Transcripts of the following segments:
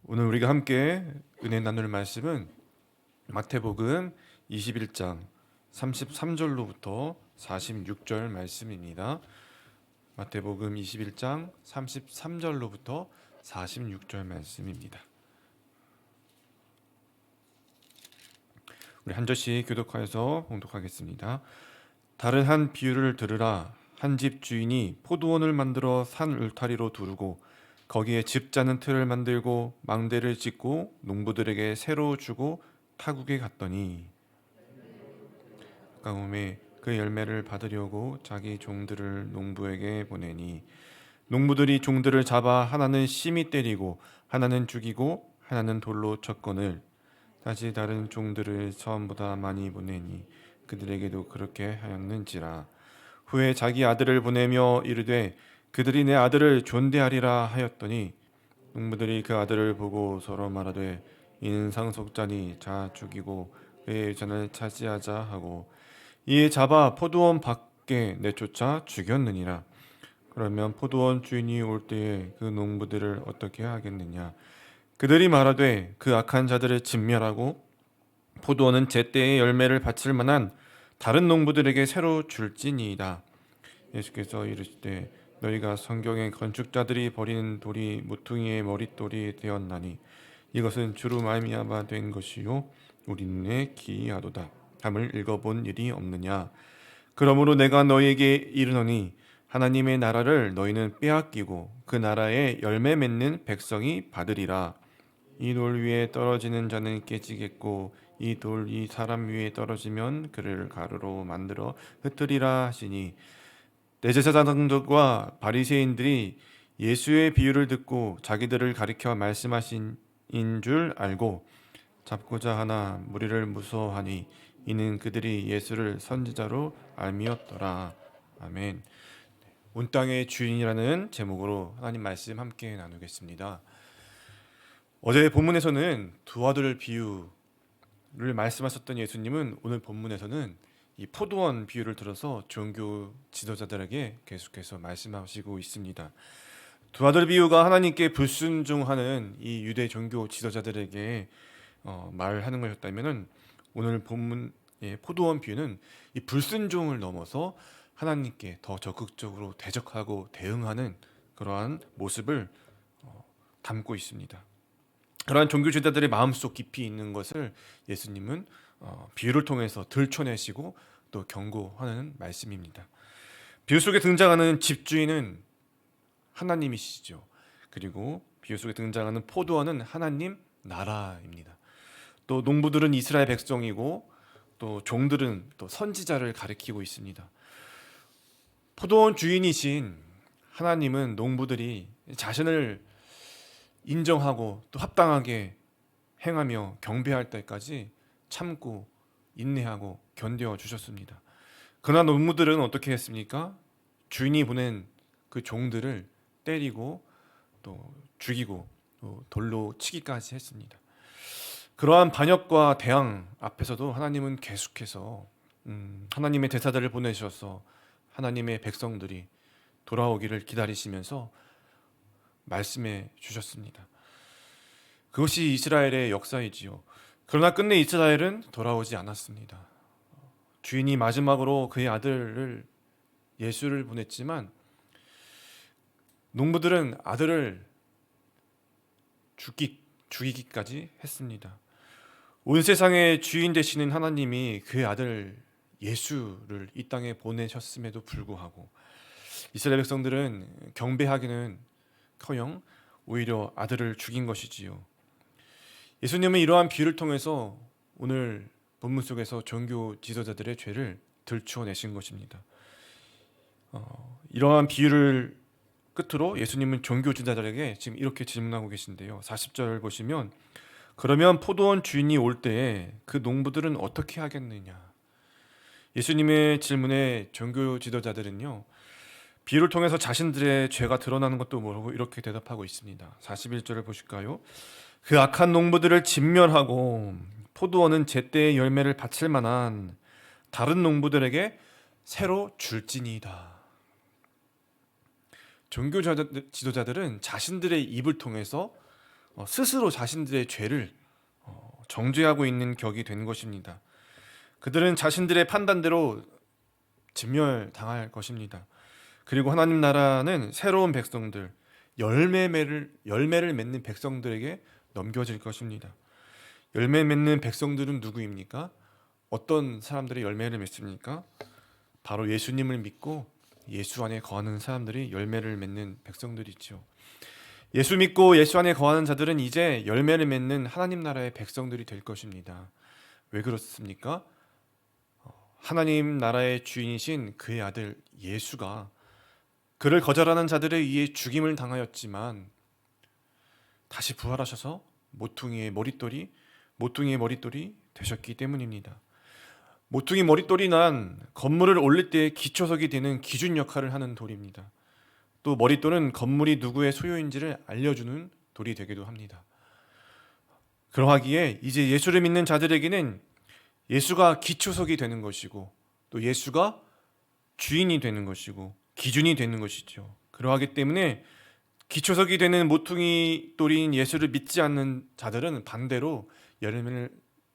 오늘 우리가 함께 은혜 나눌 말씀은 마태복음 21장 33절로부터 46절 말씀입니다. 마태복음 21장 33절로부터 46절 말씀입니다. 우리 한 절씩 교독하여서 봉독하겠습니다. 다른 한 비유를 들으라. 한 집 주인이 포도원을 만들어 산 울타리로 두르고 거기에 집 짜는 틀을 만들고 망대를 짓고 농부들에게 새로 주고 타국에 갔더니 가뭄에 그 열매를 받으려고 자기 종들을 농부에게 보내니 농부들이 종들을 잡아 하나는 심히 때리고 하나는 죽이고 하나는 돌로 쳤거늘 다시 다른 종들을 처음보다 많이 보내니 그들에게도 그렇게 하였는지라. 후에 자기 아들을 보내며 이르되 그들이 내 아들을 존대하리라 하였더니 농부들이 그 아들을 보고 서로 말하되 이는 상속자니 자 죽이고 그의 유산을 차지하자 하고 이에 잡아 포도원 밖에 내쫓아 죽였느니라. 그러면 포도원 주인이 올 때에 그 농부들을 어떻게 하겠느냐. 그들이 말하되 그 악한 자들을 진멸하고 포도원은 제때의 열매를 바칠 만한 다른 농부들에게 새로 줄지니이다. 예수께서 이르시되 너희가 성경의 건축자들이 버리는 돌이 모퉁이의 머릿돌이 되었나니 이것은 주로 말미암아 된 것이요 우리 눈에 기이하도다 함을 읽어본 일이 없느냐. 그러므로 내가 너희에게 이르노니 하나님의 나라를 너희는 빼앗기고 그 나라의 열매 맺는 백성이 받으리라. 이 돌 위에 떨어지는 자는 깨지겠고 이 돌이 사람 위에 떨어지면 그를 가루로 만들어 흩으리라 하시니 대제사장들과 바리새인들이 예수의 비유를 듣고 자기들을 가리켜 말씀하신 인 줄 알고 잡고자 하나 무리를 무서워하니 이는 그들이 예수를 선지자로 알미었더라. 아멘. 온 땅의 주인이라는 제목으로 하나님 말씀 함께 나누겠습니다. 어제 본문에서는 두 아들 비유를 말씀하셨던 예수님은 오늘 본문에서는 이 포도원 비유를 들어서 종교 지도자들에게 계속해서 말씀하시고 있습니다. 두 아들 비유가 하나님께 불순종하는 이 유대 종교 지도자들에게 말하는 것이었다면은 오늘 본문의 포도원 비유는 이 불순종을 넘어서 하나님께 더 적극적으로 대적하고 대응하는 그러한 모습을 담고 있습니다. 그러한 종교 지도자들의 마음속 깊이 있는 것을 예수님은 비유를 통해서 들춰내시고 또 경고하는 말씀입니다. 비유 속에 등장하는 집주인은 하나님이시죠. 그리고 비유 속에 등장하는 포도원은 하나님 나라입니다. 또 농부들은 이스라엘 백성이고 또 종들은 또 선지자를 가리키고 있습니다. 포도원 주인이신 하나님은 농부들이 자신을 인정하고 또 합당하게 행하며 경배할 때까지 참고 인내하고 견뎌 주셨습니다. 그러나 농부들은 어떻게 했습니까? 주인이 보낸 그 종들을 때리고 또 죽이고 또 돌로 치기까지 했습니다. 그러한 반역과 대항 앞에서도 하나님은 계속해서 하나님의 대사들을 보내셔서 하나님의 백성들이 돌아오기를 기다리시면서 말씀해 주셨습니다. 그것이 이스라엘의 역사이지요. 그러나 끝내 이스라엘은 돌아오지 않았습니다. 주인이 마지막으로 그의 아들을 예수를 보냈지만 농부들은 아들을 죽이기까지 했습니다. 온 세상의 주인 되시는 하나님이 그의 아들 예수를 이 땅에 보내셨음에도 불구하고 이스라엘 백성들은 경배하기는 커녕 오히려 아들을 죽인 것이지요. 예수님은 이러한 비유를 통해서 오늘 본문 속에서 종교 지도자들의 죄를 들추어내신 것입니다. 이러한 비유를 끝으로 예수님은 종교 지도자들에게 지금 이렇게 질문하고 계신데요. 40절 보시면 그러면 포도원 주인이 올 때에 그 농부들은 어떻게 하겠느냐. 예수님의 질문에 종교 지도자들은요. 비유를 통해서 자신들의 죄가 드러나는 것도 모르고 이렇게 대답하고 있습니다. 41절을 보실까요? 그 악한 농부들을 진멸하고 포도원은 제때의 열매를 바칠 만한 다른 농부들에게 새로 줄지니이다. 종교 지도자들은 자신들의 입을 통해서 스스로 자신들의 죄를 정죄하고 있는 격이 된 것입니다. 그들은 자신들의 판단대로 진멸당할 것입니다. 그리고 하나님 나라는 새로운 백성들, 열매를 맺는 백성들에게 넘겨질 것입니다. 열매 맺는 백성들은 누구입니까? 어떤 사람들이 열매를 맺습니까? 바로 예수님을 믿고 예수 안에 거하는 사람들이 열매를 맺는 백성들이죠. 예수 믿고 예수 안에 거하는 자들은 이제 열매를 맺는 하나님 나라의 백성들이 될 것입니다. 왜 그렇습니까? 하나님 나라의 주인이신 그의 아들 예수가 그를 거절하는 자들에 의해 죽임을 당하였지만 다시 부활하셔서 모퉁이의 머릿돌이 되셨기 때문입니다. 모퉁이 머릿돌이 난 건물을 올릴 때 기초석이 되는 기준 역할을 하는 돌입니다. 또 머릿돌은 건물이 누구의 소유인지를 알려주는 돌이 되기도 합니다. 그러하기에 이제 예수를 믿는 자들에게는 예수가 기초석이 되는 것이고 또 예수가 주인이 되는 것이고 기준이 되는 것이죠. 그러하기 때문에 기초석이 되는 모퉁이 돌인 예수를 믿지 않는 자들은 반대로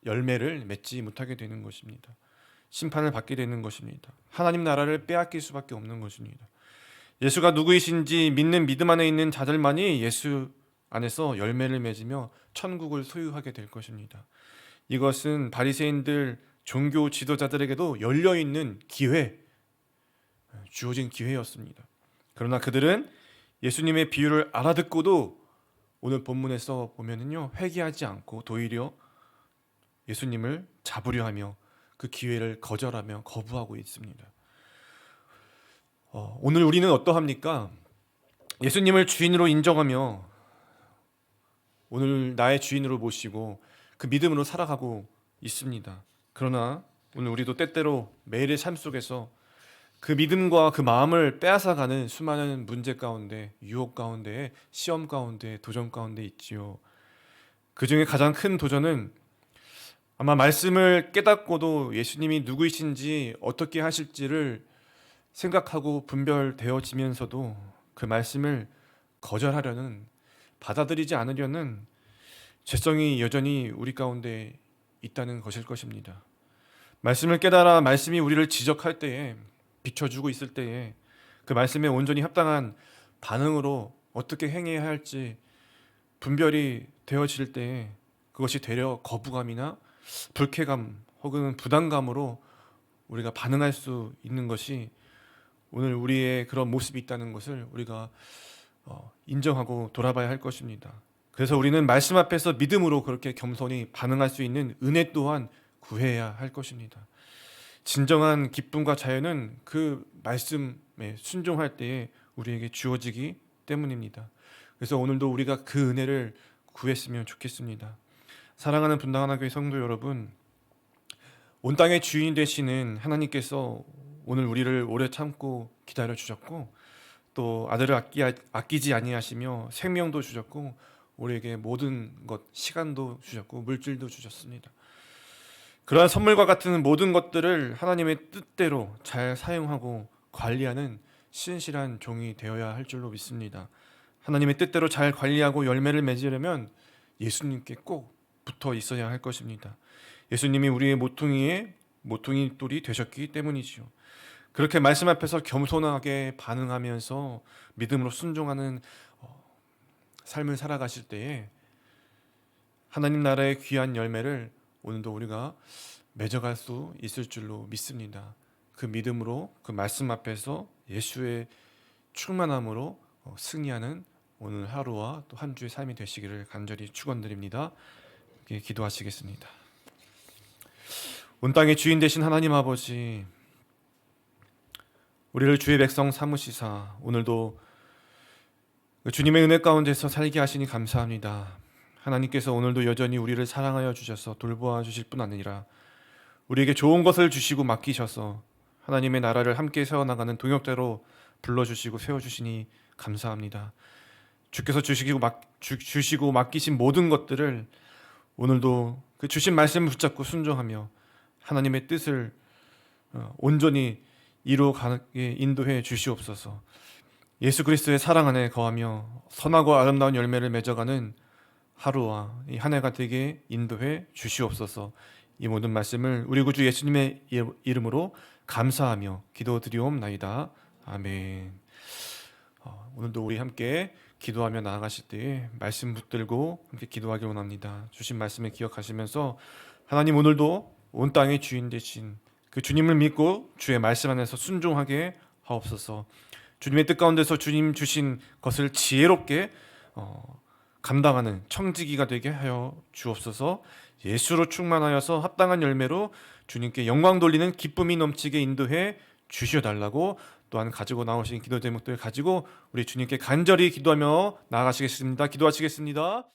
열매를 맺지 못하게 되는 것입니다. 심판을 받게 되는 것입니다. 하나님 나라를 빼앗길 수밖에 없는 것입니다. 예수가 누구이신지 믿는 믿음 안에 있는 자들만이 예수 안에서 열매를 맺으며 천국을 소유하게 될 것입니다. 이것은 바리새인들 종교 지도자들에게도 열려있는 기회, 주어진 기회였습니다. 그러나 그들은 예수님의 비유를 알아듣고도 오늘 본문에서 보면은요, 회개하지 않고 도리어 예수님을 잡으려 하며 그 기회를 거절하며 거부하고 있습니다. 오늘 우리는 어떠합니까? 예수님을 주인으로 인정하며 오늘 나의 주인으로 모시고 그 믿음으로 살아가고 있습니다. 그러나 오늘 우리도 때때로 매일의 삶 속에서 그 믿음과 그 마음을 빼앗아가는 수많은 문제 가운데, 유혹 가운데, 시험 가운데, 도전 가운데 있지요. 그 중에 가장 큰 도전은 아마 말씀을 깨닫고도 예수님이 누구이신지 어떻게 하실지를 생각하고 분별되어지면서도 그 말씀을 거절하려는, 받아들이지 않으려는 죄성이 여전히 우리 가운데 있다는 것일 것입니다. 말씀을 깨달아 말씀이 우리를 지적할 때에, 비춰주고 있을 때에 그 말씀에 온전히 합당한 반응으로 어떻게 행해야 할지 분별이 되어질 때에 그것이 되려 거부감이나 불쾌감 혹은 부담감으로 우리가 반응할 수 있는 것이 오늘 우리의 그런 모습이 있다는 것을 우리가 인정하고 돌아봐야 할 것입니다. 그래서 우리는 말씀 앞에서 믿음으로 그렇게 겸손히 반응할 수 있는 은혜 또한 구해야 할 것입니다. 진정한 기쁨과 자유는 그 말씀에 순종할 때에 우리에게 주어지기 때문입니다. 그래서 오늘도 우리가 그 은혜를 구했으면 좋겠습니다. 사랑하는 분당 하나교회 성도 여러분, 온 땅의 주인 되시는 하나님께서 오늘 우리를 오래 참고 기다려 주셨고 또 아들을 아끼지 아니하시며 생명도 주셨고 우리에게 모든 것, 시간도 주셨고 물질도 주셨습니다. 그러한 선물과 같은 모든 것들을 하나님의 뜻대로 잘 사용하고 관리하는 신실한 종이 되어야 할 줄로 믿습니다. 하나님의 뜻대로 잘 관리하고 열매를 맺으려면 예수님께 꼭 붙어 있어야 할 것입니다. 예수님이 우리의 모퉁이 돌이 되셨기 때문이지요. 그렇게 말씀 앞에서 겸손하게 반응하면서 믿음으로 순종하는 삶을 살아가실 때에 하나님 나라의 귀한 열매를 오늘도 우리가 맺어갈 수 있을 줄로 믿습니다. 그 믿음으로 그 말씀 앞에서 예수의 충만함으로 승리하는 오늘 하루와 또 한 주의 삶이 되시기를 간절히 축원드립니다. 기도하시겠습니다. 온 땅의 주인 되신 하나님 아버지, 우리를 주의 백성 삼으시사 오늘도 주님의 은혜 가운데서 살게 하시니 감사합니다. 하나님께서 오늘도 여전히 우리를 사랑하여 주셔서 돌보아 주실 뿐 아니라 우리에게 좋은 것을 주시고 맡기셔서 하나님의 나라를 함께 세워나가는 동역자로 불러주시고 세워주시니 감사합니다. 주께서 주시고 맡기신 모든 것들을 오늘도 그 주신 말씀을 붙잡고 순종하며 하나님의 뜻을 온전히 이루어가게 인도해 주시옵소서. 예수 그리스도의 사랑 안에 거하며 선하고 아름다운 열매를 맺어가는 하루와 이 한 해가 되게 인도해 주시옵소서. 이 모든 말씀을 우리 구주 예수님의 이름으로 감사하며 기도드리옵나이다. 아멘. 오늘도 우리 함께 기도하며 나아가실 때에 말씀 붙들고 함께 기도하기 원합니다. 주신 말씀을 기억하시면서 하나님, 오늘도 온 땅의 주인 되신 그 주님을 믿고 주의 말씀 안에서 순종하게 하옵소서. 주님의 뜻 가운데서 주님 주신 것을 지혜롭게 감당하는 청지기가 되게 하여 주옵소서. 예수로 충만하여서 합당한 열매로 주님께 영광 돌리는 기쁨이 넘치게 인도해 주시어달라고, 또한 가지고 나오신 기도 제목들 가지고 우리 주님께 간절히 기도하며 나아가시겠습니다. 기도하시겠습니다.